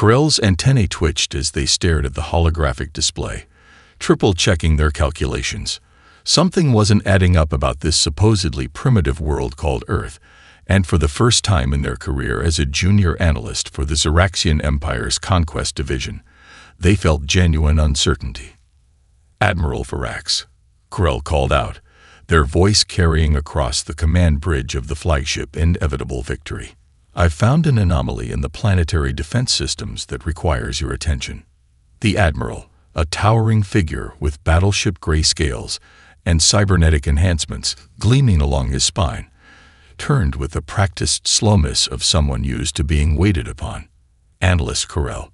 Corell's antennae twitched as they stared at the holographic display, triple-checking their calculations. Something wasn't adding up about this supposedly primitive world called Earth, and for the first time in their career as a junior analyst for the Xeraxian Empire's Conquest division, they felt genuine uncertainty. "Admiral Varax," Corell called out, their voice carrying across the command bridge of the flagship Inevitable Victory. "I've found an anomaly in the planetary defense systems that requires your attention." The Admiral, a towering figure with battleship gray scales and cybernetic enhancements gleaming along his spine, turned with the practiced slowness of someone used to being waited upon. "Analyst Corell,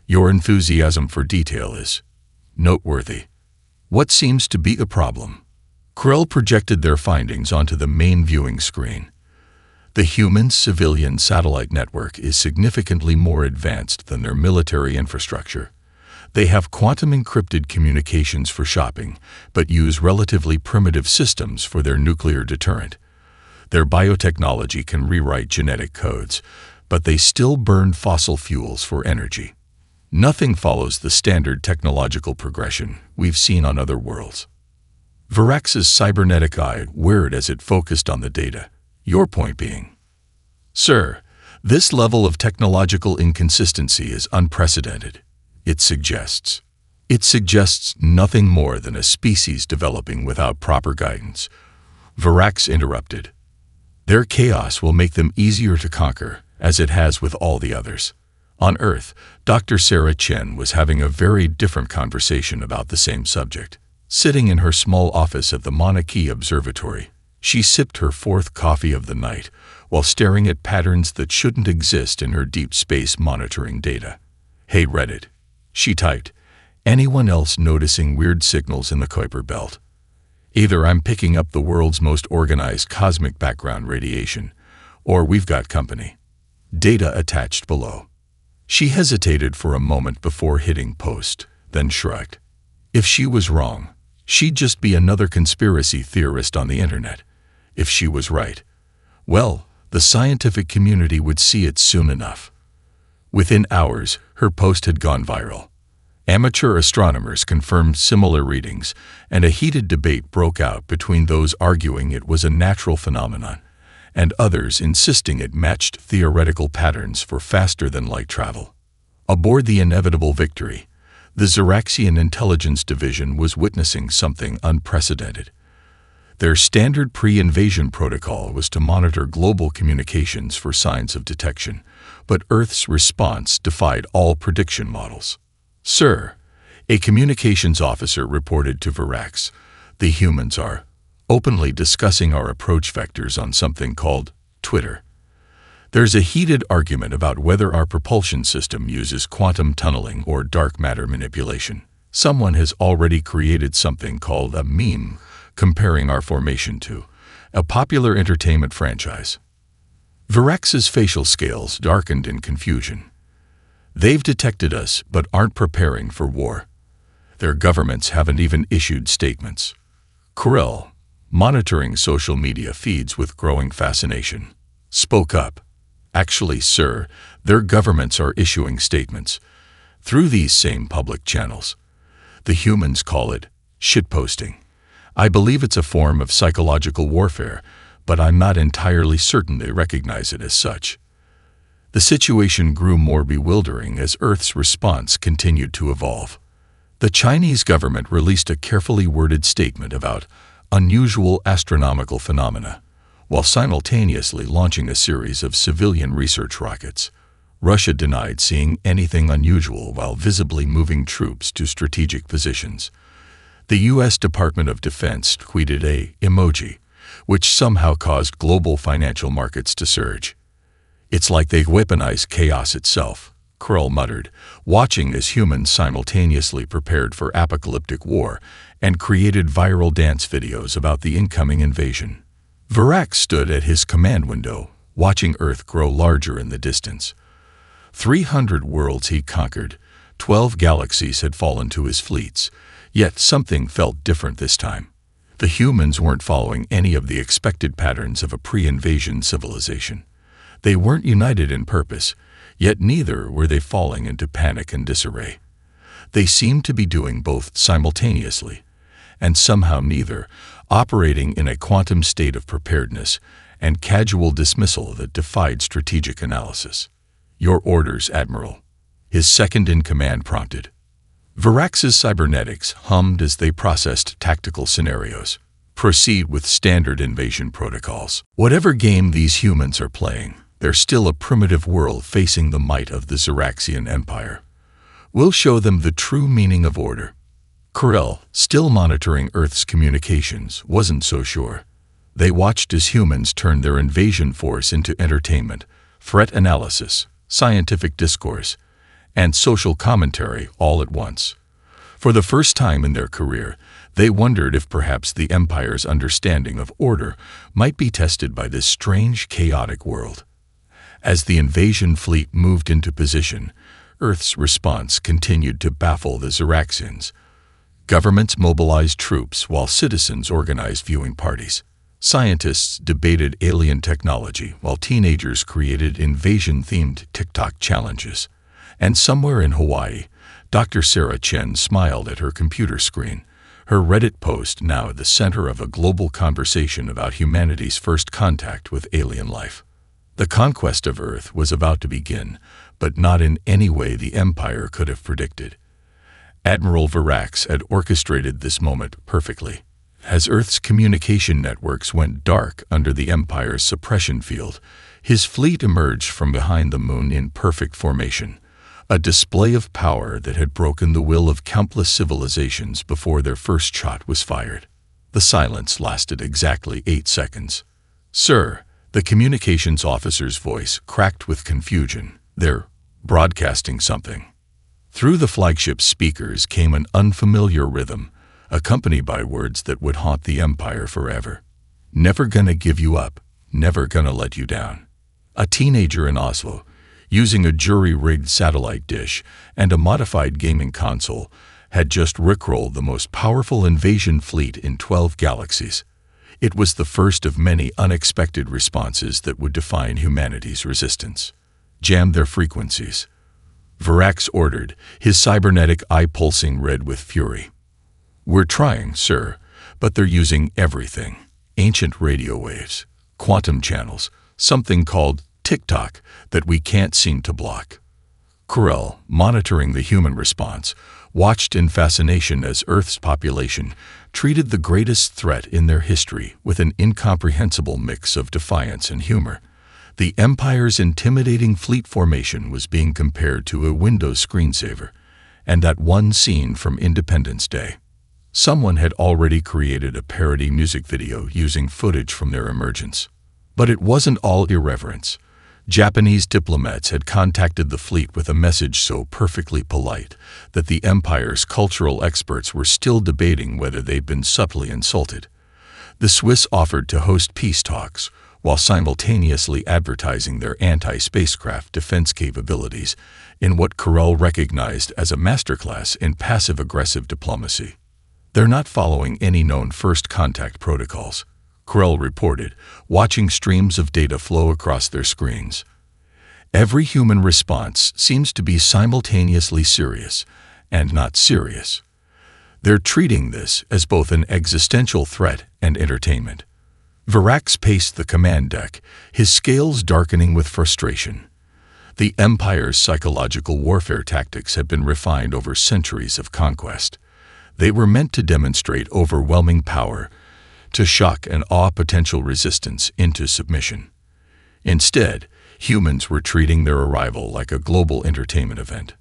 your enthusiasm for detail is noteworthy. What seems to be a problem?" Corell projected their findings onto the main viewing screen. The human civilian satellite network is significantly more advanced than their military infrastructure. They have quantum-encrypted communications for shopping, but use relatively primitive systems for their nuclear deterrent. Their biotechnology can rewrite genetic codes, but they still burn fossil fuels for energy. Nothing follows the standard technological progression we've seen on other worlds. Varax's cybernetic eye whirred as it focused on the data. "Your point being?" "Sir, this level of technological inconsistency is unprecedented. It suggests nothing more than a species developing without proper guidance." Varax interrupted. "Their chaos will make them easier to conquer, as it has with all the others." On Earth, Dr. Sarah Chen was having a very different conversation about the same subject. Sitting in her small office at the Mauna Kea Observatory, she sipped her fourth coffee of the night while staring at patterns that shouldn't exist in her deep space monitoring data. "Hey Reddit," she typed, "anyone else noticing weird signals in the Kuiper belt? Either I'm picking up the world's most organized cosmic background radiation, or we've got company." Data attached below. She hesitated for a moment before hitting post, then shrugged. If she was wrong, she'd just be another conspiracy theorist on the internet. If she was right, well, the scientific community would see it soon enough. Within hours, her post had gone viral. Amateur astronomers confirmed similar readings, and a heated debate broke out between those arguing it was a natural phenomenon and others insisting it matched theoretical patterns for faster-than-light travel. Aboard the Inevitable Victory, the Xeraxian Intelligence Division was witnessing something unprecedented. Their standard pre-invasion protocol was to monitor global communications for signs of detection, but Earth's response defied all prediction models. "Sir," a communications officer reported to Varax, "the humans are openly discussing our approach vectors on something called Twitter. There's a heated argument about whether our propulsion system uses quantum tunneling or dark matter manipulation. Someone has already created something called a meme, comparing our formation to a popular entertainment franchise." Varax's facial scales darkened in confusion. "They've detected us but aren't preparing for war. Their governments haven't even issued statements." Corell, monitoring social media feeds with growing fascination, spoke up. "Actually, sir, their governments are issuing statements through these same public channels. The humans call it shitposting. I believe it's a form of psychological warfare, but I'm not entirely certain they recognize it as such." The situation grew more bewildering as Earth's response continued to evolve. The Chinese government released a carefully worded statement about unusual astronomical phenomena, while simultaneously launching a series of civilian research rockets. Russia denied seeing anything unusual while visibly moving troops to strategic positions. The U.S. Department of Defense tweeted a emoji, which somehow caused global financial markets to surge. "It's like they weaponized chaos itself," Corell muttered, watching as humans simultaneously prepared for apocalyptic war and created viral dance videos about the incoming invasion. Varax stood at his command window, watching Earth grow larger in the distance. 300 worlds he'd conquered, 12 galaxies had fallen to his fleets, yet something felt different this time. The humans weren't following any of the expected patterns of a pre-invasion civilization. They weren't united in purpose, Yet neither were they falling into panic and disarray. They seemed to be doing both simultaneously, and somehow neither, operating in a quantum state of preparedness and casual dismissal that defied strategic analysis. "Your orders, Admiral," his second-in-command prompted. Varax's cybernetics hummed as they processed tactical scenarios. "Proceed with standard invasion protocols. Whatever game these humans are playing, they're still a primitive world facing the might of the Xeraxian Empire. We'll show them the true meaning of order." Corell, still monitoring Earth's communications, wasn't so sure. They watched as humans turned their invasion force into entertainment, threat analysis, scientific discourse, and social commentary all at once. For the first time in their career, they wondered if perhaps the Empire's understanding of order might be tested by this strange, chaotic world. As the invasion fleet moved into position, Earth's response continued to baffle the Xeraxians. Governments mobilized troops while citizens organized viewing parties. Scientists debated alien technology while teenagers created invasion-themed TikTok challenges. And somewhere in Hawaii, Dr. Sarah Chen smiled at her computer screen, her Reddit post now at the center of a global conversation about humanity's first contact with alien life. The conquest of Earth was about to begin, but not in any way the Empire could have predicted. Admiral Varax had orchestrated this moment perfectly. As Earth's communication networks went dark under the Empire's suppression field, his fleet emerged from behind the moon in perfect formation, a display of power that had broken the will of countless civilizations before their first shot was fired. The silence lasted exactly 8 seconds. "Sir," the communications officer's voice cracked with confusion. "They're broadcasting something." Through the flagship's speakers came an unfamiliar rhythm, accompanied by words that would haunt the Empire forever. "Never gonna give you up, never gonna let you down." A teenager in Oslo, using a jury-rigged satellite dish and a modified gaming console, had just rickrolled the most powerful invasion fleet in 12 galaxies. It was the first of many unexpected responses that would define humanity's resistance. "Jam their frequencies," Varax ordered, his cybernetic eye pulsing red with fury. "We're trying, sir, but they're using everything. Ancient radio waves, quantum channels, something called TikTok that we can't seem to block." Corell, monitoring the human response, watched in fascination as Earth's population treated the greatest threat in their history with an incomprehensible mix of defiance and humor. The Empire's intimidating fleet formation was being compared to a Windows screensaver, and that one scene from Independence Day. Someone had already created a parody music video using footage from their emergence. But it wasn't all irreverence. Japanese diplomats had contacted the fleet with a message so perfectly polite that the Empire's cultural experts were still debating whether they'd been subtly insulted. The Swiss offered to host peace talks, while simultaneously advertising their anti-spacecraft defense capabilities in what Corell recognized as a masterclass in passive-aggressive diplomacy. "They're not following any known first contact protocols," Corell reported, watching streams of data flow across their screens. "Every human response seems to be simultaneously serious and not serious. They're treating this as both an existential threat and entertainment." Varax paced the command deck, his scales darkening with frustration. The Empire's psychological warfare tactics had been refined over centuries of conquest. They were meant to demonstrate overwhelming power, to shock and awe potential resistance into submission. Instead, humans were treating their arrival like a global entertainment event.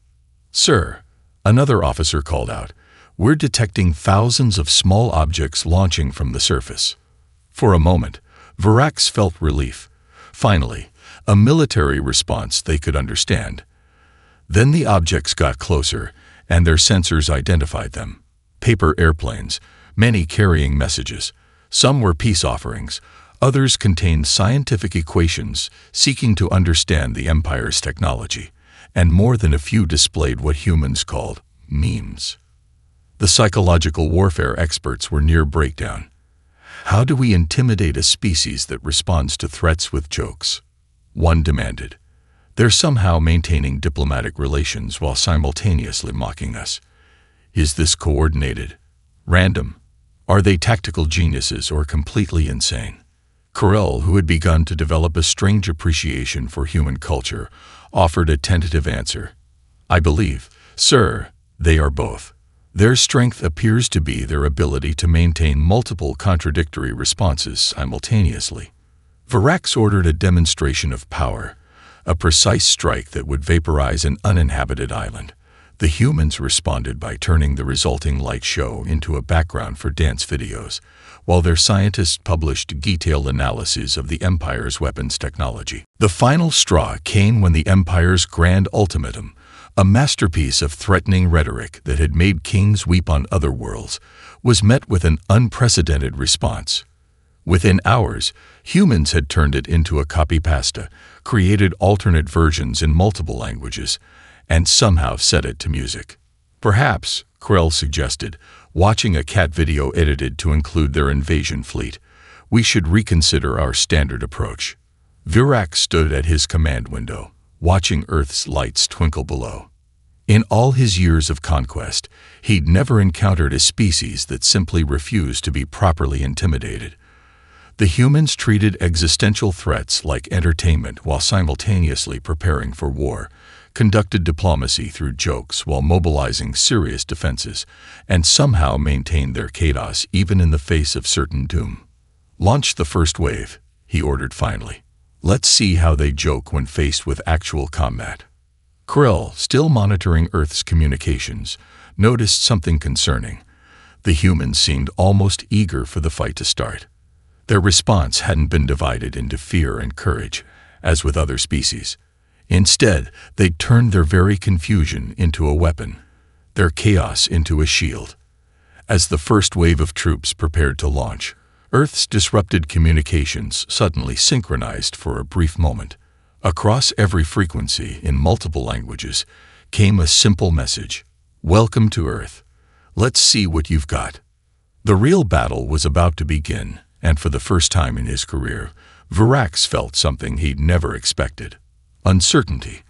"Sir," another officer called out, "we're detecting thousands of small objects launching from the surface." For a moment, Varax felt relief. Finally, a military response they could understand. Then the objects got closer, and their sensors identified them. Paper airplanes, many carrying messages. Some were peace offerings. Others contained scientific equations seeking to understand the Empire's technology, and more than a few displayed what humans called memes. The psychological warfare experts were near breakdown. "How do we intimidate a species that responds to threats with jokes?" one demanded. They're somehow maintaining diplomatic relations while simultaneously mocking us. Is this coordinated? Random? Are they tactical geniuses or completely insane? Corell, who had begun to develop a strange appreciation for human culture, offered a tentative answer. I believe, sir, they are both. Their strength appears to be their ability to maintain multiple contradictory responses simultaneously. Virax ordered a demonstration of power, a precise strike that would vaporize an uninhabited island. The humans responded by turning the resulting light show into a background for dance videos, while their scientists published detailed analyses of the Empire's weapons technology. The final straw came when the Empire's grand ultimatum, a masterpiece of threatening rhetoric that had made kings weep on other worlds, was met with an unprecedented response. Within hours, humans had turned it into a copy-pasta, created alternate versions in multiple languages, and somehow set it to music. Perhaps, Corell suggested, watching a cat video edited to include their invasion fleet, we should reconsider our standard approach. Virax stood at his command window, watching Earth's lights twinkle below. In all his years of conquest, he'd never encountered a species that simply refused to be properly intimidated. The humans treated existential threats like entertainment while simultaneously preparing for war, conducted diplomacy through jokes while mobilizing serious defenses, and somehow maintained their chaos even in the face of certain doom. Launch the first wave, he ordered finally. Let's see how they joke when faced with actual combat. Corell, still monitoring Earth's communications, noticed something concerning. The humans seemed almost eager for the fight to start. Their response hadn't been divided into fear and courage, as with other species. Instead, they'd turned their very confusion into a weapon, their chaos into a shield. As the first wave of troops prepared to launch, Earth's disrupted communications suddenly synchronized for a brief moment. Across every frequency, in multiple languages, came a simple message. Welcome to Earth. Let's see what you've got. The real battle was about to begin, and for the first time in his career, Virax felt something he'd never expected. Uncertainty.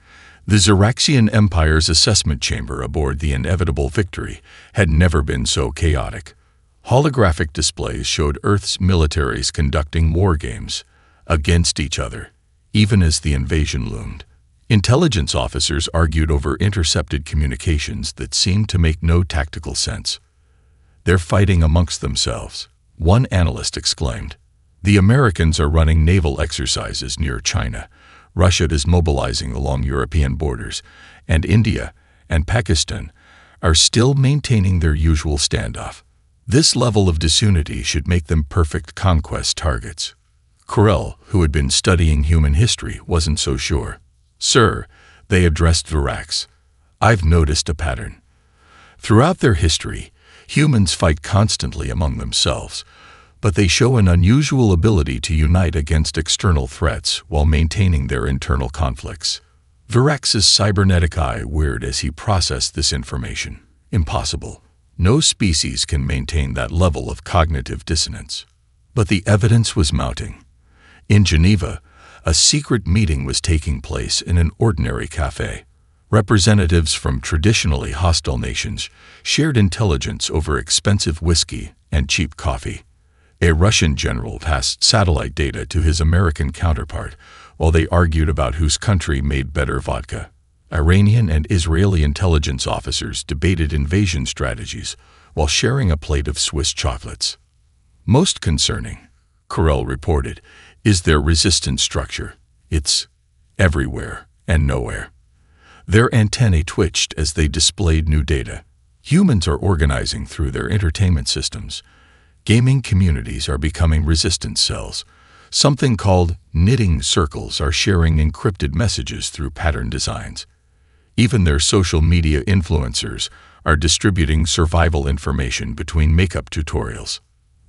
The Xeraxian Empire's assessment chamber aboard the inevitable Victory had never been so chaotic. Holographic displays showed Earth's militaries conducting war games against each other, even as the invasion loomed. Intelligence officers argued over intercepted communications that seemed to make no tactical sense. They're fighting amongst themselves, one analyst exclaimed. The Americans are running naval exercises near China. Russia is mobilizing along European borders, and India and Pakistan are still maintaining their usual standoff. This level of disunity should make them perfect conquest targets. Corell, who had been studying human history, wasn't so sure. Sir, they addressed Virax, I've noticed a pattern. Throughout their history, humans fight constantly among themselves, but they show an unusual ability to unite against external threats while maintaining their internal conflicts. Virax's cybernetic eye whirred as he processed this information. Impossible. No species can maintain that level of cognitive dissonance. But the evidence was mounting. In Geneva, a secret meeting was taking place in an ordinary cafe. Representatives from traditionally hostile nations shared intelligence over expensive whiskey and cheap coffee. A Russian general passed satellite data to his American counterpart while they argued about whose country made better vodka. Iranian and Israeli intelligence officers debated invasion strategies while sharing a plate of Swiss chocolates. Most concerning, Corell reported, is their resistance structure. It's everywhere and nowhere. Their antennae twitched as they displayed new data. Humans are organizing through their entertainment systems. Gaming communities are becoming resistance cells. Something called knitting circles are sharing encrypted messages through pattern designs. Even their social media influencers are distributing survival information between makeup tutorials.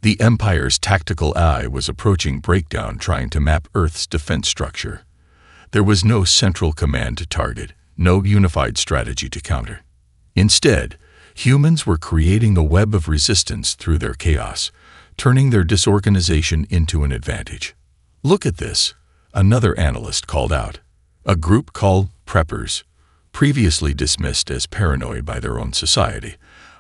The Empire's tactical eye was approaching breakdown, trying to map Earth's defense structure. There was no central command to target, no unified strategy to counter. Instead, humans were creating a web of resistance through their chaos, turning their disorganization into an advantage. Look at this, another analyst called out. A group called Preppers, previously dismissed as paranoid by their own society,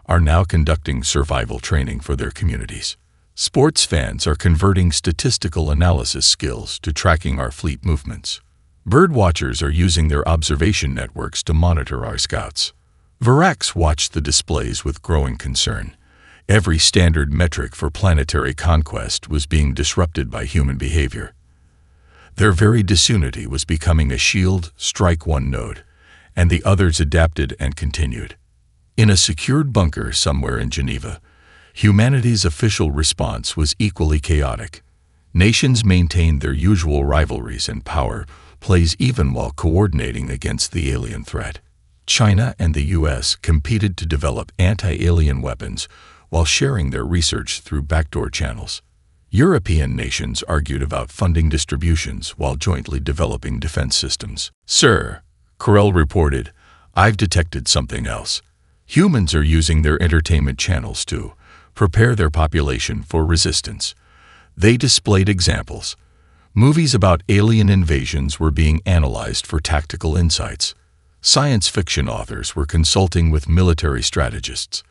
are now conducting survival training for their communities. Sports fans are converting statistical analysis skills to tracking our fleet movements. Bird watchers are using their observation networks to monitor our scouts. Virax watched the displays with growing concern. Every standard metric for planetary conquest was being disrupted by human behavior. Their very disunity was becoming a shield, strike one node, and the others adapted and continued. In a secured bunker somewhere in Geneva, humanity's official response was equally chaotic. Nations maintained their usual rivalries and power plays even while coordinating against the alien threat. China and the US competed to develop anti-alien weapons while sharing their research through backdoor channels. European nations argued about funding distributions while jointly developing defense systems. "Sir," Corell reported, "I've detected something else. Humans are using their entertainment channels to prepare their population for resistance." They displayed examples. Movies about alien invasions were being analyzed for tactical insights. Science fiction authors were consulting with military strategists.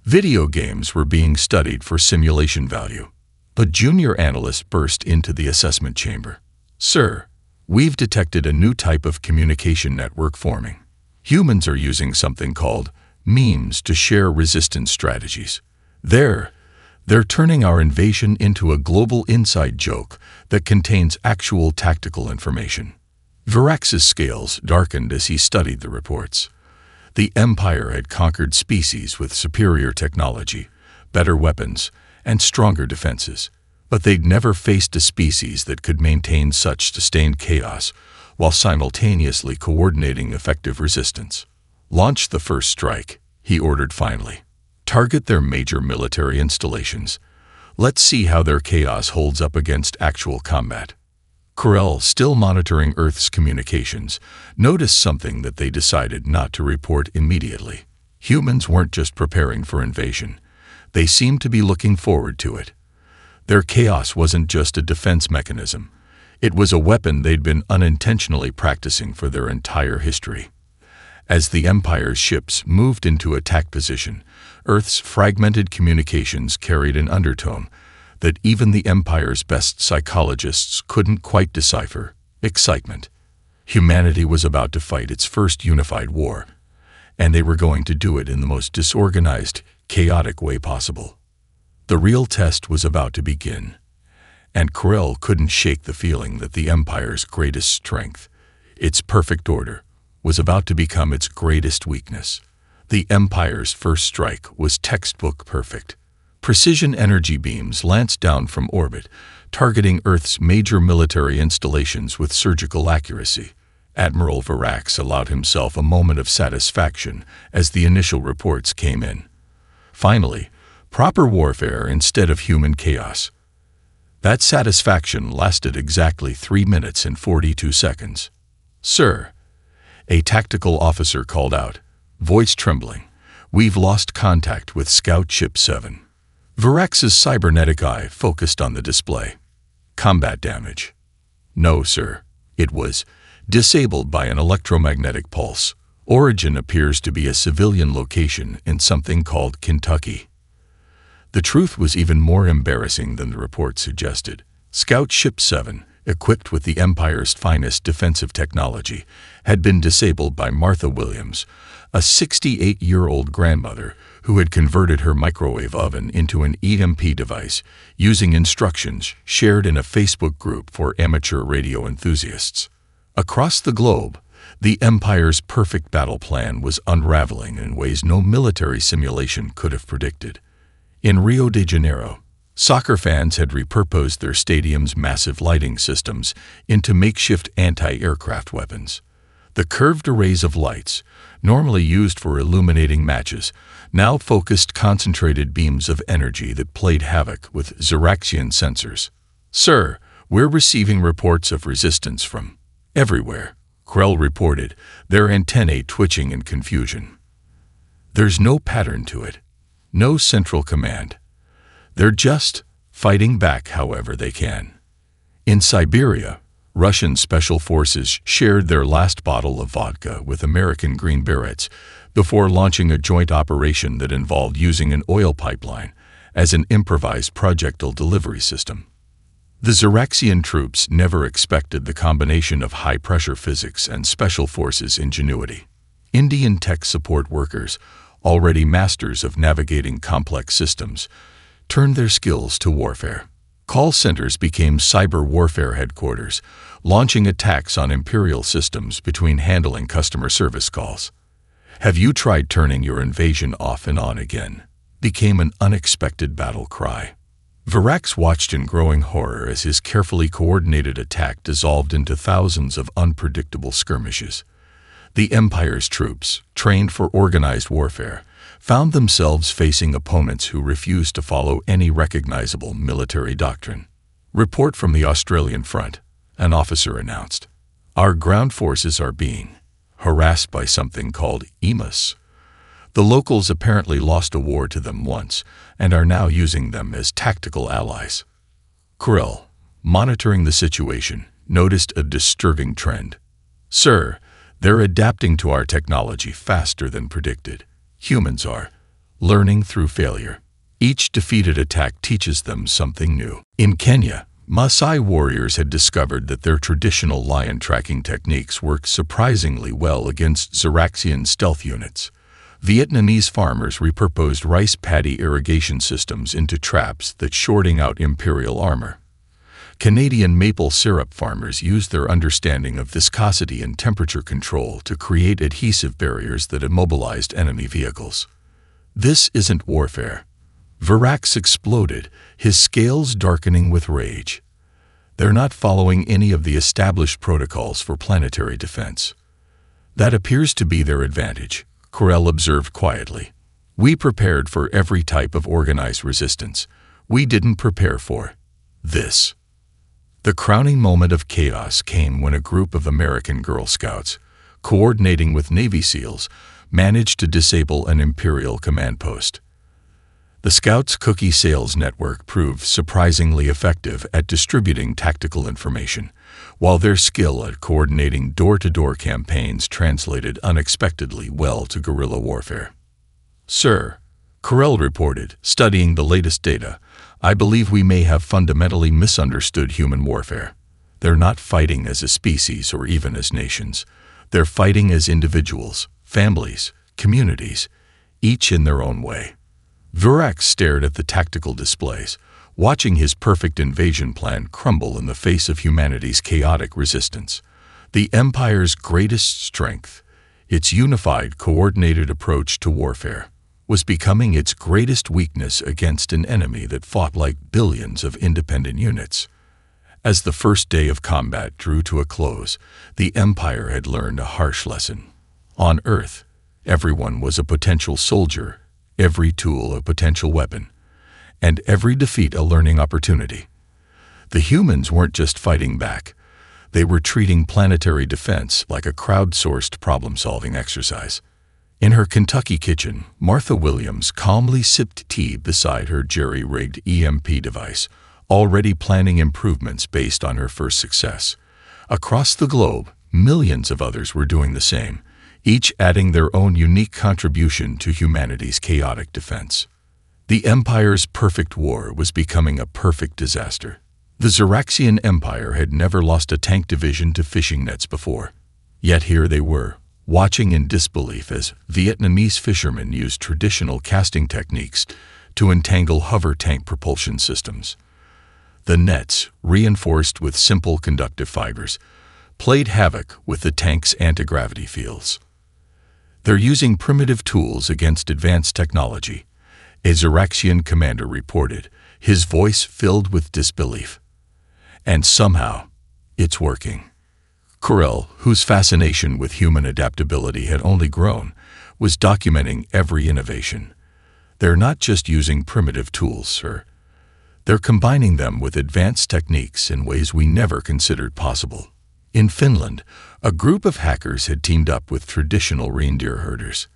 Video games were being studied for simulation value. But junior analysts burst into the assessment chamber. "Sir, we've detected a new type of communication network forming. Humans are using something called memes to share resistance strategies. They're turning our invasion into a global inside joke that contains actual tactical information." Virax's scales darkened as he studied the reports. The Empire had conquered species with superior technology, better weapons, and stronger defenses, but they'd never faced a species that could maintain such sustained chaos while simultaneously coordinating effective resistance. "Launch the first strike," he ordered finally. "Target their major military installations. Let's see how their chaos holds up against actual combat." Corell, still monitoring Earth's communications, noticed something that they decided not to report immediately. Humans weren't just preparing for invasion. They seemed to be looking forward to it. Their chaos wasn't just a defense mechanism. It was a weapon they'd been unintentionally practicing for their entire history. As the Empire's ships moved into attack position, Earth's fragmented communications carried an undertone that even the Empire's best psychologists couldn't quite decipher: excitement. Humanity was about to fight its first unified war, and they were going to do it in the most disorganized, chaotic way possible. The real test was about to begin, and Corell couldn't shake the feeling that the Empire's greatest strength, its perfect order, was about to become its greatest weakness. The Empire's first strike was textbook perfect. Precision energy beams lanced down from orbit, targeting Earth's major military installations with surgical accuracy. Admiral Virax allowed himself a moment of satisfaction as the initial reports came in. Finally, proper warfare instead of human chaos. That satisfaction lasted exactly 3 minutes and 42 seconds. "Sir," a tactical officer called out, voice trembling, "we've lost contact with Scout Ship 7. Virax's cybernetic eye focused on the display. "Combat damage." "No, sir. It was disabled by an electromagnetic pulse. Origin appears to be a civilian location in something called Kentucky." The truth was even more embarrassing than the report suggested. Scout Ship 7, equipped with the Empire's finest defensive technology, had been disabled by Martha Williams, a 68-year-old grandmother who had converted her microwave oven into an EMP device using instructions shared in a Facebook group for amateur radio enthusiasts. Across the globe, the Empire's perfect battle plan was unraveling in ways no military simulation could have predicted. In Rio de Janeiro, soccer fans had repurposed their stadium's massive lighting systems into makeshift anti-aircraft weapons. The curved arrays of lights, normally used for illuminating matches, now focused concentrated beams of energy that played havoc with Xeraxian sensors. "Sir, we're receiving reports of resistance from everywhere," Corell reported, their antennae twitching in confusion. "There's no pattern to it. No central command. They're just fighting back however they can." In Siberia, Russian special forces shared their last bottle of vodka with American Green Berets before launching a joint operation that involved using an oil pipeline as an improvised projectile delivery system. The Xeraxian troops never expected the combination of high-pressure physics and special forces ingenuity. Indian tech support workers, already masters of navigating complex systems, turned their skills to warfare. Call centers became cyber warfare headquarters, launching attacks on imperial systems between handling customer service calls. "Have you tried turning your invasion off and on again?" became an unexpected battle cry. Virax watched in growing horror as his carefully coordinated attack dissolved into thousands of unpredictable skirmishes. The Empire's troops, trained for organized warfare, found themselves facing opponents who refused to follow any recognizable military doctrine. "Report from the Australian front," an officer announced. "Our ground forces are being harassed by something called EMAS. The locals apparently lost a war to them once and are now using them as tactical allies." Kurel, monitoring the situation, noticed a disturbing trend. "Sir, they're adapting to our technology faster than predicted. Humans are learning through failure. Each defeated attack teaches them something new." In Kenya, Maasai warriors had discovered that their traditional lion tracking techniques worked surprisingly well against Xeraxian stealth units. Vietnamese farmers repurposed rice paddy irrigation systems into traps that shorting out Imperial armor. Canadian maple syrup farmers used their understanding of viscosity and temperature control to create adhesive barriers that immobilized enemy vehicles. "This isn't warfare." Virax exploded, his scales darkening with rage. "They're not following any of the established protocols for planetary defense. That appears to be their advantage," Kurel observed quietly. "We prepared for every type of organized resistance. We didn't prepare for this." The crowning moment of chaos came when a group of American Girl Scouts, coordinating with Navy SEALs, managed to disable an Imperial command post. The Scouts' cookie sales network proved surprisingly effective at distributing tactical information, while their skill at coordinating door-to-door campaigns translated unexpectedly well to guerrilla warfare. "Sir," Kurel reported, studying the latest data, "I believe we may have fundamentally misunderstood human warfare. They're not fighting as a species or even as nations. They're fighting as individuals, families, communities, each in their own way." Virax stared at the tactical displays, watching his perfect invasion plan crumble in the face of humanity's chaotic resistance. The Empire's greatest strength, its unified, coordinated approach to warfare, was becoming its greatest weakness against an enemy that fought like billions of independent units. As the first day of combat drew to a close, the Empire had learned a harsh lesson. On Earth, everyone was a potential soldier, every tool a potential weapon, and every defeat a learning opportunity. The humans weren't just fighting back. They were treating planetary defense like a crowdsourced problem-solving exercise. In her Kentucky kitchen, Martha Williams calmly sipped tea beside her jerry-rigged EMP device, already planning improvements based on her first success. Across the globe, millions of others were doing the same, each adding their own unique contribution to humanity's chaotic defense. The Empire's perfect war was becoming a perfect disaster. The Xeraxian Empire had never lost a tank division to fishing nets before. Yet here they were, watching in disbelief as Vietnamese fishermen used traditional casting techniques to entangle hover tank propulsion systems. The nets, reinforced with simple conductive fibers, played havoc with the tank's anti-gravity fields. "They're using primitive tools against advanced technology," a Xeraxian commander reported, his voice filled with disbelief. "And somehow, it's working." Kurel, whose fascination with human adaptability had only grown, was documenting every innovation. "They're not just using primitive tools, sir. They're combining them with advanced techniques in ways we never considered possible." In Finland, a group of hackers had teamed up with traditional reindeer herders.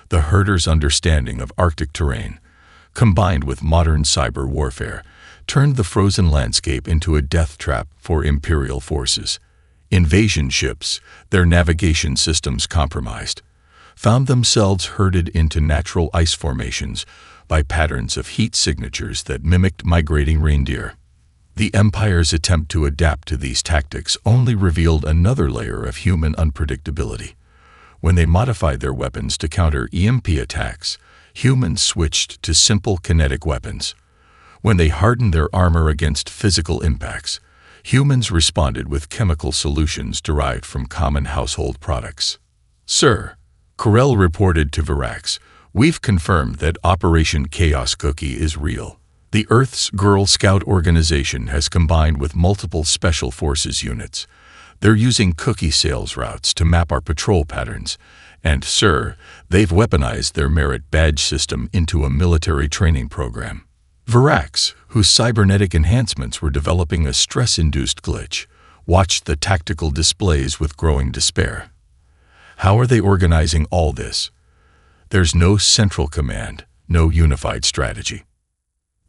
The herders' understanding of Arctic terrain, combined with modern cyber warfare, turned the frozen landscape into a death trap for Imperial forces. Invasion ships, their navigation systems compromised, found themselves herded into natural ice formations by patterns of heat signatures that mimicked migrating reindeer. The Empire's attempt to adapt to these tactics only revealed another layer of human unpredictability. When they modified their weapons to counter EMP attacks, humans switched to simple kinetic weapons. When they hardened their armor against physical impacts, humans responded with chemical solutions derived from common household products. "Sir," Corell reported to Virax, "we've confirmed that Operation Chaos Cookie is real. The Earth's Girl Scout organization has combined with multiple Special Forces units. They're using cookie sales routes to map our patrol patterns. And, sir, they've weaponized their merit badge system into a military training program." Virax, whose cybernetic enhancements were developing a stress-induced glitch, watched the tactical displays with growing despair. How are they organizing all this? There's no central command, no unified strategy.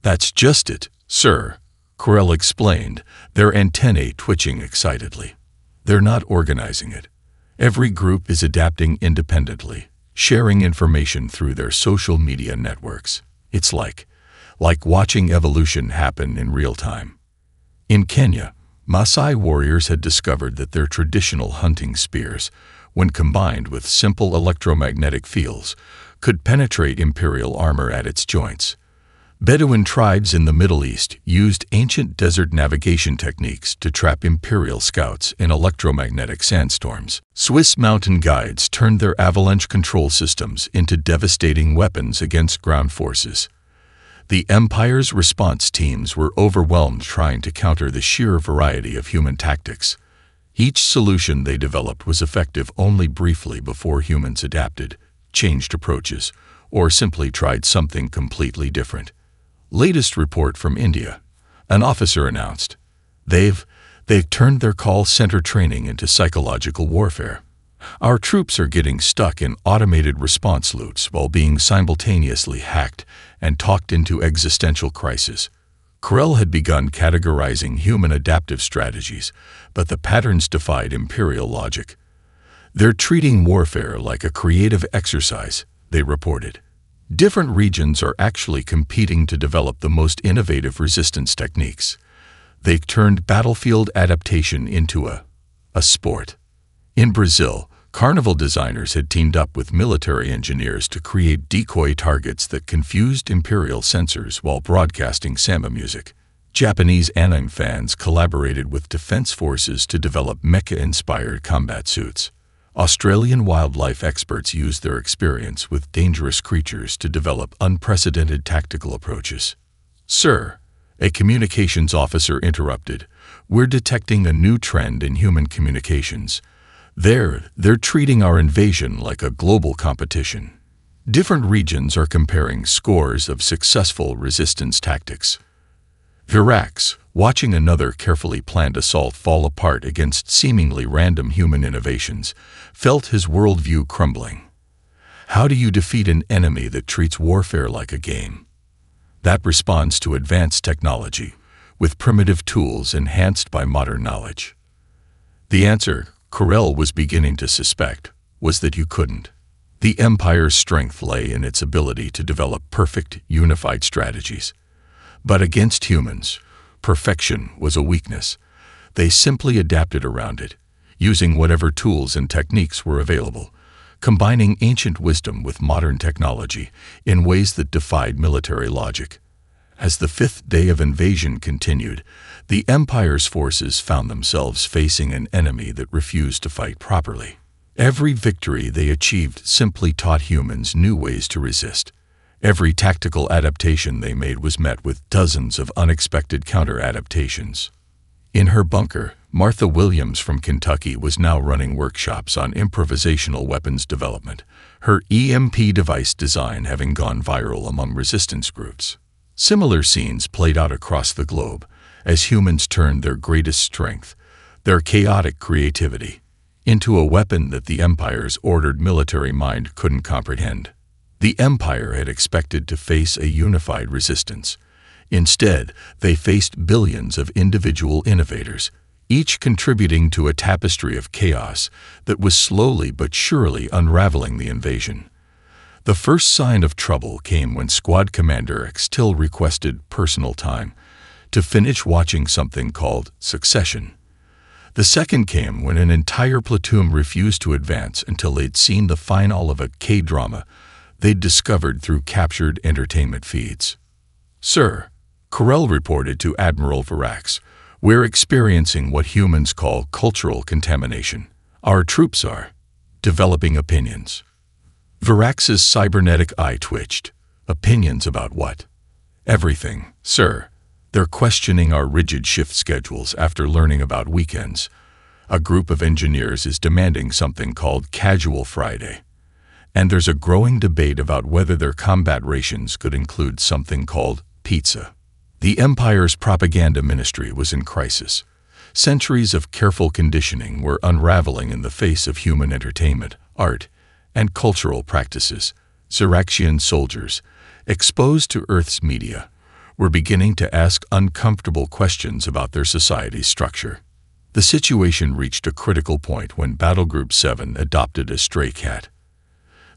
"That's just it, sir," Corell explained, their antennae twitching excitedly. "They're not organizing it. Every group is adapting independently, sharing information through their social media networks. It's like watching evolution happen in real time." In Kenya, Maasai warriors had discovered that their traditional hunting spears, when combined with simple electromagnetic fields, could penetrate Imperial armor at its joints. Bedouin tribes in the Middle East used ancient desert navigation techniques to trap Imperial scouts in electromagnetic sandstorms. Swiss mountain guides turned their avalanche control systems into devastating weapons against ground forces. The Empire's response teams were overwhelmed trying to counter the sheer variety of human tactics. Each solution they developed was effective only briefly before humans adapted, changed approaches, or simply tried something completely different. Latest report from India. An officer announced, They've turned their call center training into psychological warfare. Our troops are getting stuck in automated response loops while being simultaneously hacked and talked into existential crisis. Corell had begun categorizing human adaptive strategies, but the patterns defied Imperial logic. "They're treating warfare like a creative exercise," they reported. "Different regions are actually competing to develop the most innovative resistance techniques. They turned battlefield adaptation into a sport." In Brazil, carnival designers had teamed up with military engineers to create decoy targets that confused Imperial sensors while broadcasting samba music. Japanese anime fans collaborated with defense forces to develop mecha-inspired combat suits. Australian wildlife experts used their experience with dangerous creatures to develop unprecedented tactical approaches. "Sir," a communications officer interrupted, "we're detecting a new trend in human communications. They're treating our invasion like a global competition. Different regions are comparing scores of successful resistance tactics." Virax, watching another carefully planned assault fall apart against seemingly random human innovations, felt his worldview crumbling. How do you defeat an enemy that treats warfare like a game? That responds to advanced technology, with primitive tools enhanced by modern knowledge. The answer, Corell was beginning to suspect, was that you couldn't. The Empire's strength lay in its ability to develop perfect, unified strategies. But against humans, perfection was a weakness. They simply adapted around it, using whatever tools and techniques were available, combining ancient wisdom with modern technology in ways that defied military logic. As the fifth day of invasion continued, the Empire's forces found themselves facing an enemy that refused to fight properly. Every victory they achieved simply taught humans new ways to resist. Every tactical adaptation they made was met with dozens of unexpected counter-adaptations. In her bunker, Martha Williams from Kentucky was now running workshops on improvisational weapons development, her EMP device design having gone viral among resistance groups. Similar scenes played out across the globe as humans turned their greatest strength, their chaotic creativity, into a weapon that the Empire's ordered military mind couldn't comprehend. The Empire had expected to face a unified resistance. Instead, they faced billions of individual innovators, each contributing to a tapestry of chaos that was slowly but surely unraveling the invasion. The first sign of trouble came when Squad Commander Xtil requested personal time to finish watching something called Succession. The second came when an entire platoon refused to advance until they'd seen the finale of a K-drama they'd discovered through captured entertainment feeds. "Sir," Corell reported to Admiral Varax, "we're experiencing what humans call cultural contamination. Our troops are developing opinions." Varax's cybernetic eye twitched. "Opinions about what?" "Everything, sir. They're questioning our rigid shift schedules after learning about weekends. A group of engineers is demanding something called Casual Friday. And there's a growing debate about whether their combat rations could include something called pizza." The Empire's propaganda ministry was in crisis. Centuries of careful conditioning were unraveling in the face of human entertainment, art, and cultural practices. Xeraxian soldiers, exposed to Earth's media, were beginning to ask uncomfortable questions about their society's structure. The situation reached a critical point when Battlegroup 7 adopted a stray cat.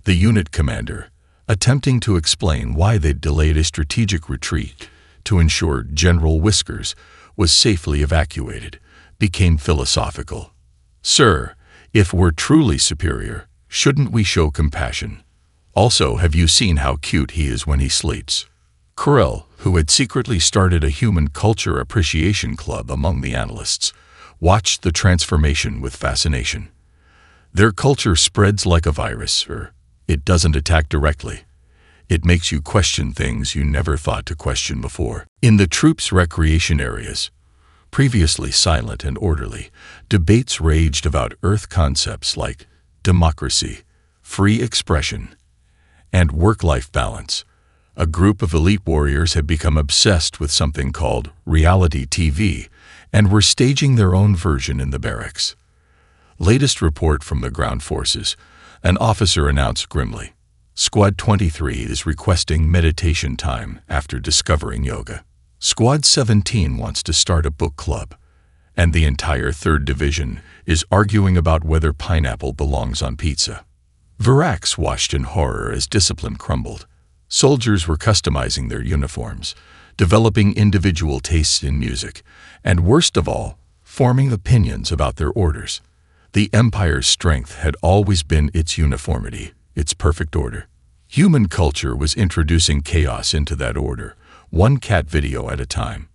The unit commander, attempting to explain why they'd delayed a strategic retreat to ensure General Whiskers was safely evacuated, became philosophical. "Sir, if we're truly superior, shouldn't we show compassion? Also, have you seen how cute he is when he sleeps?" Corell, who had secretly started a human culture appreciation club among the analysts, watched the transformation with fascination. Their culture spreads like a virus, sir. It doesn't attack directly. It makes you question things you never thought to question before. In the troops' recreation areas, previously silent and orderly, debates raged about Earth concepts like democracy, free expression, and work-life balance. A group of elite warriors had become obsessed with something called reality TV and were staging their own version in the barracks. Latest report from the ground forces, an officer announced grimly, "Squad 23 is requesting meditation time after discovering yoga. Squad 17 wants to start a book club, and the entire 3rd Division is arguing about whether pineapple belongs on pizza." Varax watched in horror as discipline crumbled. Soldiers were customizing their uniforms, developing individual tastes in music, and worst of all, forming opinions about their orders. The Empire's strength had always been its uniformity, its perfect order. Human culture was introducing chaos into that order, one cat video at a time.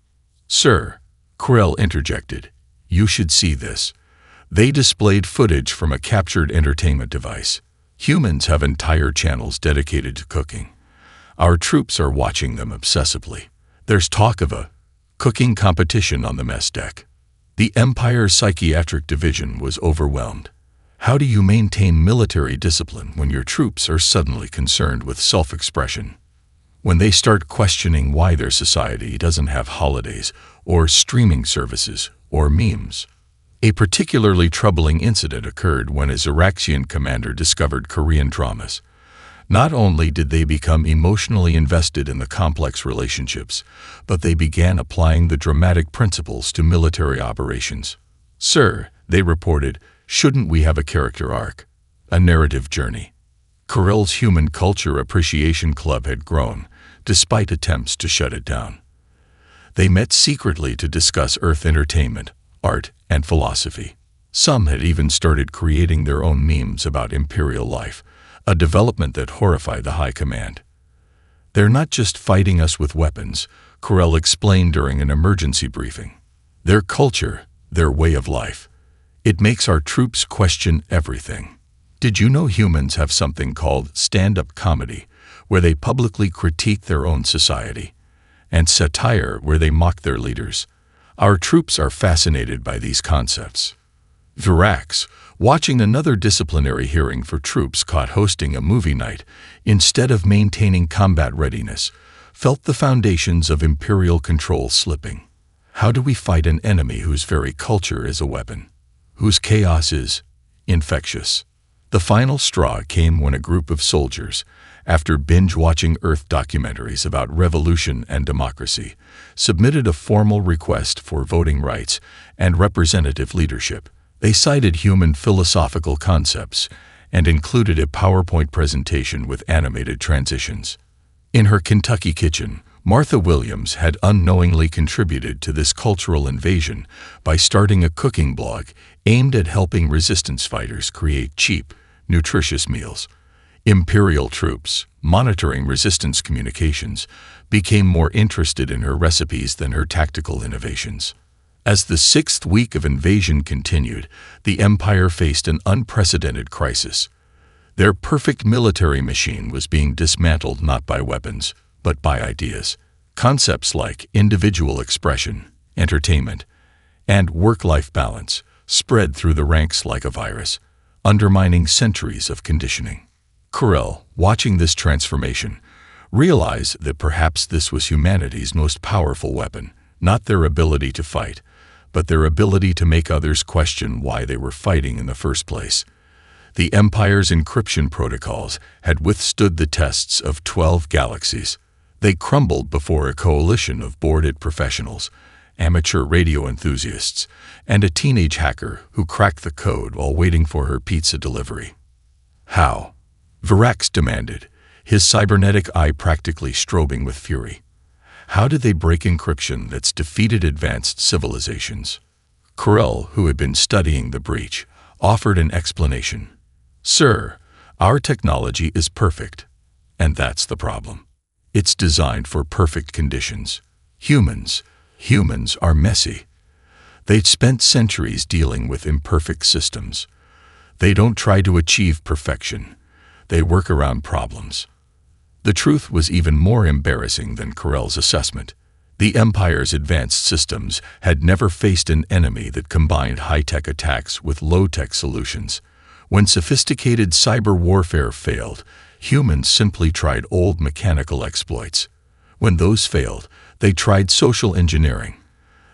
"Sir," Corell interjected, "you should see this." They displayed footage from a captured entertainment device. Humans have entire channels dedicated to cooking. Our troops are watching them obsessively. There's talk of a cooking competition on the mess deck. The Empire's psychiatric division was overwhelmed. How do you maintain military discipline when your troops are suddenly concerned with self-expression? When they start questioning why their society doesn't have holidays or streaming services or memes? A particularly troubling incident occurred when a Xeraxian commander discovered Korean dramas. Not only did they become emotionally invested in the complex relationships, but they began applying the dramatic principles to military operations. "Sir," they reported, "shouldn't we have a character arc, a narrative journey?" Corell's Human Culture Appreciation Club had grown, despite attempts to shut it down. They met secretly to discuss Earth entertainment, art, and philosophy. Some had even started creating their own memes about Imperial life, a development that horrified the High Command. "They're not just fighting us with weapons," Corell explained during an emergency briefing. "Their culture, their way of life. It makes our troops question everything. Did you know humans have something called stand-up comedy, where they publicly critique their own society, and satire, where they mock their leaders? Our troops are fascinated by these concepts." Varax, watching another disciplinary hearing for troops caught hosting a movie night instead of maintaining combat readiness, felt the foundations of imperial control slipping. How do we fight an enemy whose very culture is a weapon, whose chaos is infectious? The final straw came when a group of soldiers, after binge-watching Earth documentaries about revolution and democracy, submitted a formal request for voting rights and representative leadership. They cited human philosophical concepts and included a PowerPoint presentation with animated transitions. In her Kentucky kitchen, Martha Williams had unknowingly contributed to this cultural invasion by starting a cooking blog aimed at helping resistance fighters create cheap, nutritious meals. Imperial troops, monitoring resistance communications, became more interested in her recipes than her tactical innovations. As the 6th week of invasion continued, the Empire faced an unprecedented crisis. Their perfect military machine was being dismantled not by weapons, but by ideas. Concepts like individual expression, entertainment, and work-life balance spread through the ranks like a virus, undermining centuries of conditioning. Corell, watching this transformation, realized that perhaps this was humanity's most powerful weapon, not their ability to fight, but their ability to make others question why they were fighting in the first place. The Empire's encryption protocols had withstood the tests of 12 galaxies. They crumbled before a coalition of boarded professionals, amateur radio enthusiasts, and a teenage hacker who cracked the code while waiting for her pizza delivery. How? Virax demanded, his cybernetic eye practically strobing with fury. How did they break encryption that's defeated advanced civilizations? Corell, who had been studying the breach, offered an explanation. Sir, our technology is perfect, and that's the problem. It's designed for perfect conditions. Humans are messy. They've spent centuries dealing with imperfect systems. They don't try to achieve perfection. They work around problems. The truth was even more embarrassing than Corell's assessment. The Empire's advanced systems had never faced an enemy that combined high-tech attacks with low-tech solutions. When sophisticated cyber warfare failed, humans simply tried old mechanical exploits. When those failed, they tried social engineering.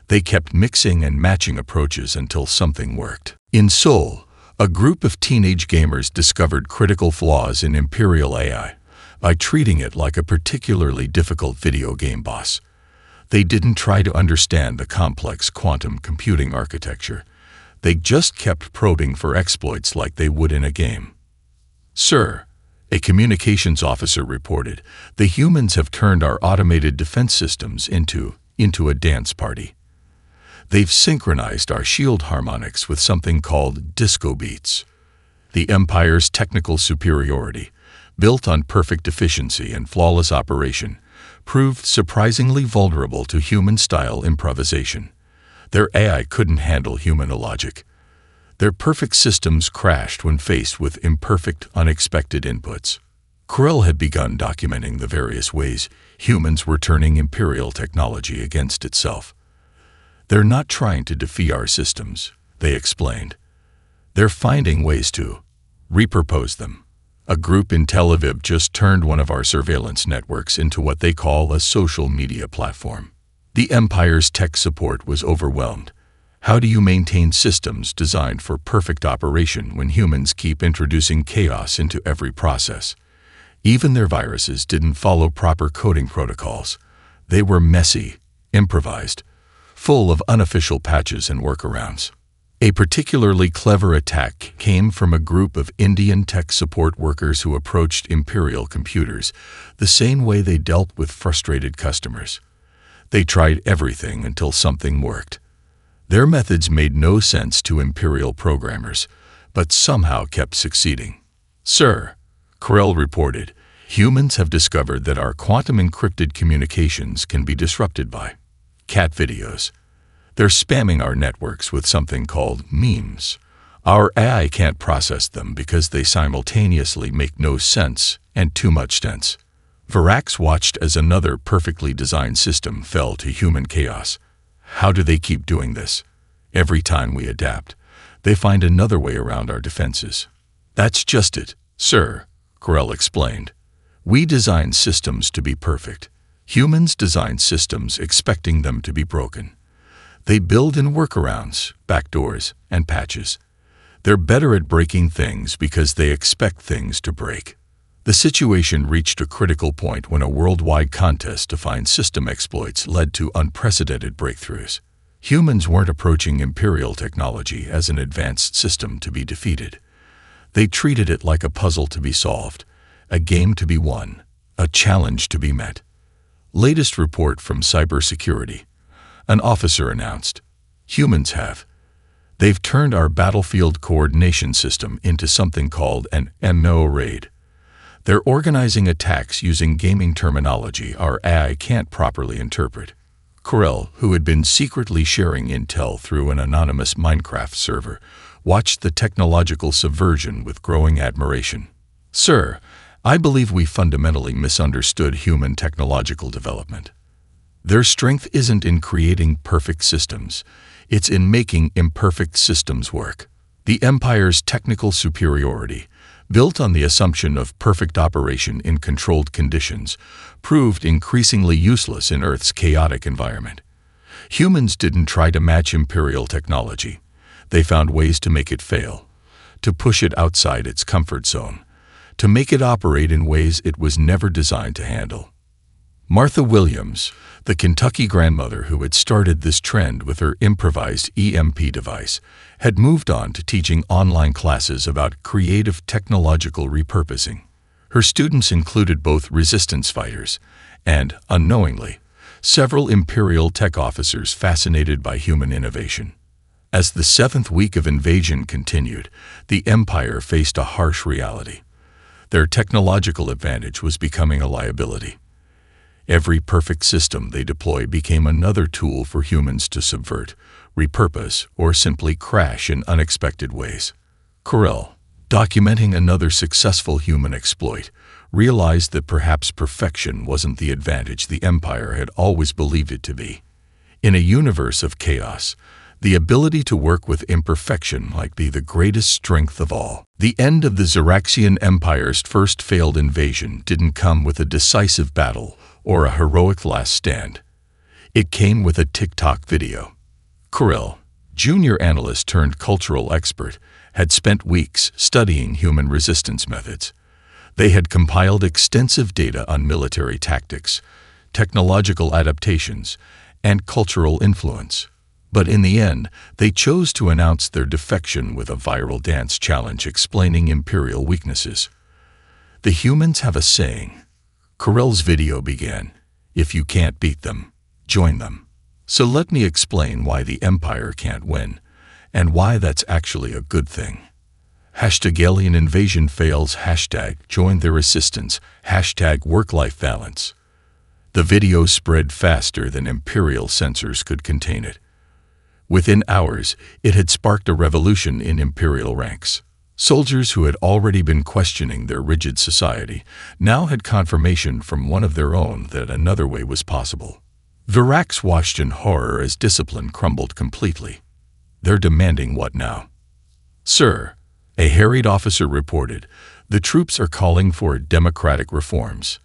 They kept mixing and matching approaches until something worked. In Seoul, a group of teenage gamers discovered critical flaws in Imperial AI by treating it like a particularly difficult video game boss. They didn't try to understand the complex quantum computing architecture. They just kept probing for exploits like they would in a game. Sir, a communications officer reported, the humans have turned our automated defense systems into a dance party. They've synchronized our shield harmonics with something called disco beats. The Empire's technical superiority, built on perfect efficiency and flawless operation, proved surprisingly vulnerable to human-style improvisation. Their AI couldn't handle human logic. Their perfect systems crashed when faced with imperfect, unexpected inputs. Corell had begun documenting the various ways humans were turning Imperial technology against itself. They're not trying to defeat our systems, they explained. They're finding ways to repurpose them. A group in Tel Aviv just turned one of our surveillance networks into what they call a social media platform. The Empire's tech support was overwhelmed. How do you maintain systems designed for perfect operation when humans keep introducing chaos into every process? Even their viruses didn't follow proper coding protocols. They were messy, improvised, full of unofficial patches and workarounds. A particularly clever attack came from a group of Indian tech support workers who approached Imperial computers the same way they dealt with frustrated customers. They tried everything until something worked. Their methods made no sense to Imperial programmers, but somehow kept succeeding. Sir, Corell reported, humans have discovered that our quantum-encrypted communications can be disrupted by cat videos. They're spamming our networks with something called memes. Our AI can't process them because they simultaneously make no sense and too much sense. Virax watched as another perfectly designed system fell to human chaos. How do they keep doing this? Every time we adapt, they find another way around our defenses. That's just it, sir, Corell explained. We design systems to be perfect. Humans design systems expecting them to be broken. They build in workarounds, backdoors, and patches. They're better at breaking things because they expect things to break. The situation reached a critical point when a worldwide contest to find system exploits led to unprecedented breakthroughs. Humans weren't approaching Imperial technology as an advanced system to be defeated. They treated it like a puzzle to be solved, a game to be won, a challenge to be met. Latest report from cybersecurity. An officer announced, "Humans have. They've turned our battlefield coordination system into something called an MO raid. They're organizing attacks using gaming terminology our AI can't properly interpret." Corell, who had been secretly sharing intel through an anonymous Minecraft server, watched the technological subversion with growing admiration. "Sir, I believe we fundamentally misunderstood human technological development. Their strength isn't in creating perfect systems, it's in making imperfect systems work. The Empire's technical superiority, built on the assumption of perfect operation in controlled conditions, proved increasingly useless in Earth's chaotic environment. Humans didn't try to match Imperial technology. They found ways to make it fail, to push it outside its comfort zone, to make it operate in ways it was never designed to handle." Martha Williams, the Kentucky grandmother who had started this trend with her improvised EMP device, had moved on to teaching online classes about creative technological repurposing. Her students included both resistance fighters and, unknowingly, several Imperial tech officers fascinated by human innovation. As the 7th week of invasion continued, the Empire faced a harsh reality. Their technological advantage was becoming a liability. Every perfect system they deployed became another tool for humans to subvert, repurpose, or simply crash in unexpected ways. Corell, documenting another successful human exploit, realized that perhaps perfection wasn't the advantage the Empire had always believed it to be. In a universe of chaos, the ability to work with imperfection might be the greatest strength of all. The end of the Xeraxian Empire's first failed invasion didn't come with a decisive battle or a heroic last stand. It came with a TikTok video. Corell, junior analyst turned cultural expert, had spent weeks studying human resistance methods. They had compiled extensive data on military tactics, technological adaptations, and cultural influence. But in the end, they chose to announce their defection with a viral dance challenge explaining Imperial weaknesses. The humans have a saying. Corell's video began, "If you can't beat them, join them." So let me explain why the Empire can't win, and why that's actually a good thing. #Alien invasion fails, #join their assistance, #work-life balance. The video spread faster than Imperial censors could contain it. Within hours, it had sparked a revolution in Imperial ranks. Soldiers who had already been questioning their rigid society now had confirmation from one of their own that another way was possible. Virax watched in horror as discipline crumbled completely. "They're demanding what now?" "Sir," a harried officer reported, "the troops are calling for democratic reforms.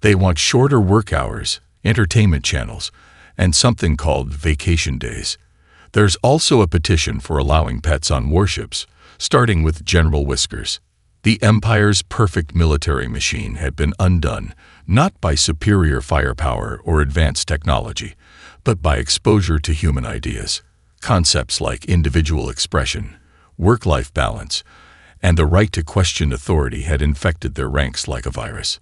They want shorter work hours, entertainment channels, and something called vacation days. There's also a petition for allowing pets on warships, starting with General Whiskers." The Empire's perfect military machine had been undone, not by superior firepower or advanced technology, but by exposure to human ideas. Concepts like individual expression, work-life balance, and the right to question authority had infected their ranks like a virus.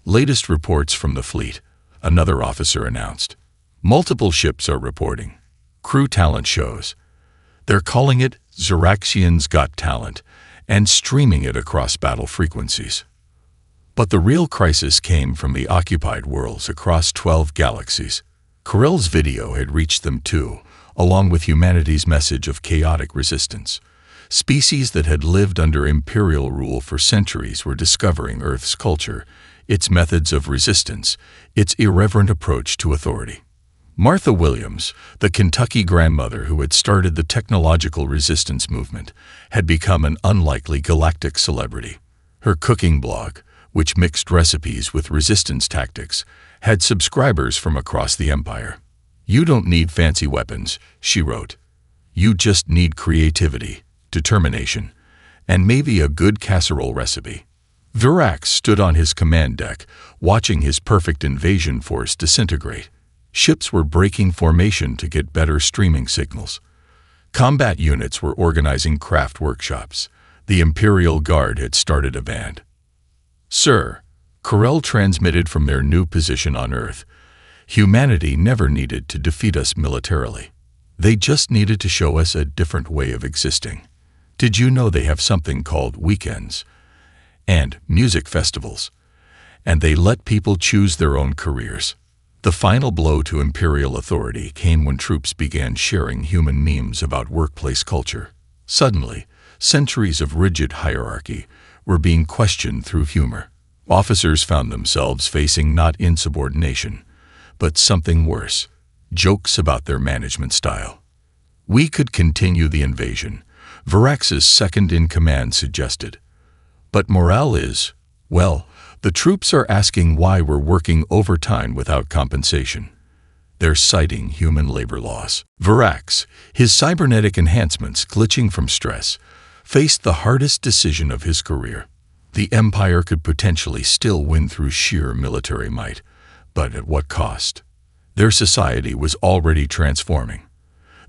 Latest reports from the fleet, another officer announced. Multiple ships are reporting. Crew talent shows. They're calling it Xeraxians Got Talent and streaming it across battle frequencies. But the real crisis came from the occupied worlds across 12 galaxies. Corell's video had reached them too, along with humanity's message of chaotic resistance. Species that had lived under Imperial rule for centuries were discovering Earth's culture, its methods of resistance, its irreverent approach to authority. Martha Williams, the Kentucky grandmother who had started the technological resistance movement, had become an unlikely galactic celebrity. Her cooking blog, which mixed recipes with resistance tactics, had subscribers from across the Empire. "You don't need fancy weapons," she wrote. "You just need creativity, determination, and maybe a good casserole recipe. Virax stood on his command deck, watching his perfect invasion force disintegrate. Ships were breaking formation to get better streaming signals. Combat units were organizing craft workshops. The Imperial Guard had started a band. "Sir," Corel transmitted from their new position on Earth, "humanity never needed to defeat us militarily. They just needed to show us a different way of existing. Did you know they have something called weekends and music festivals? And they let people choose their own careers." The final blow to Imperial authority came when troops began sharing human memes about workplace culture. Suddenly, centuries of rigid hierarchy were being questioned through humor. Officers found themselves facing not insubordination, but something worse: jokes about their management style. "We could continue the invasion," Virax's second-in-command suggested. "But morale is, well, the troops are asking why we're working overtime without compensation. They're citing human labor laws." Virax, his cybernetic enhancements glitching from stress, faced the hardest decision of his career. The Empire could potentially still win through sheer military might, but at what cost? Their society was already transforming.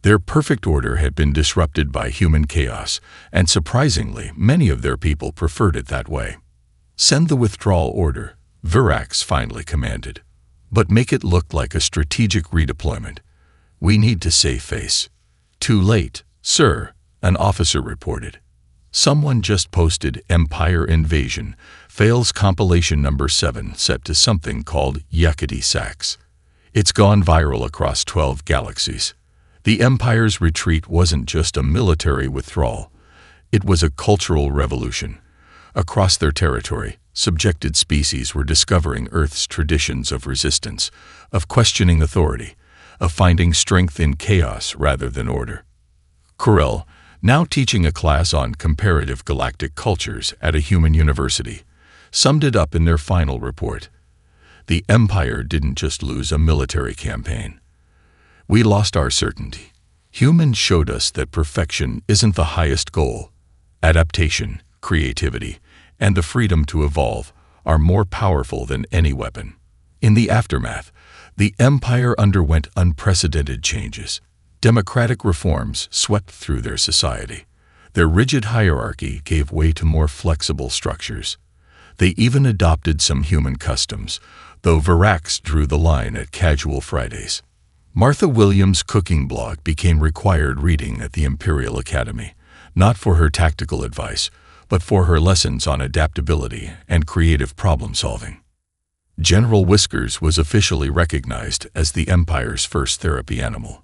Their perfect order had been disrupted by human chaos, and surprisingly, many of their people preferred it that way. "Send the withdrawal order," Virax finally commanded. "But make it look like a strategic redeployment. We need to save face." "Too late, sir," an officer reported. "Someone just posted Empire Invasion fails compilation number 7 set to something called Yakety Sax. It's gone viral across 12 galaxies." The Empire's retreat wasn't just a military withdrawal. It was a cultural revolution. Across their territory, subjected species were discovering Earth's traditions of resistance, of questioning authority, of finding strength in chaos rather than order. Corel, now teaching a class on comparative galactic cultures at a human university, summed it up in their final report. "The Empire didn't just lose a military campaign. We lost our certainty. Humans showed us that perfection isn't the highest goal. Adaptation, creativity, and the freedom to evolve are more powerful than any weapon." In the aftermath, the Empire underwent unprecedented changes. Democratic reforms swept through their society. Their rigid hierarchy gave way to more flexible structures. They even adopted some human customs, though Virax drew the line at casual Fridays. Martha Williams' cooking blog became required reading at the Imperial Academy, not for her tactical advice, but for her lessons on adaptability and creative problem-solving. General Whiskers was officially recognized as the Empire's first therapy animal.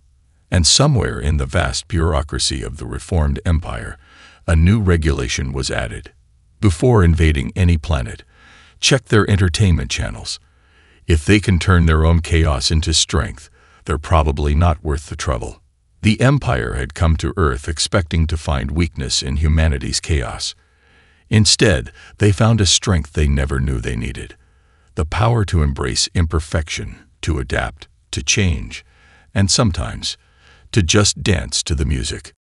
And somewhere in the vast bureaucracy of the reformed Empire, a new regulation was added. Before invading any planet, check their entertainment channels. If they can turn their own chaos into strength, they're probably not worth the trouble. The Empire had come to Earth expecting to find weakness in humanity's chaos. Instead, they found a strength they never knew they needed: the power to embrace imperfection, to adapt, to change, and sometimes to just dance to the music.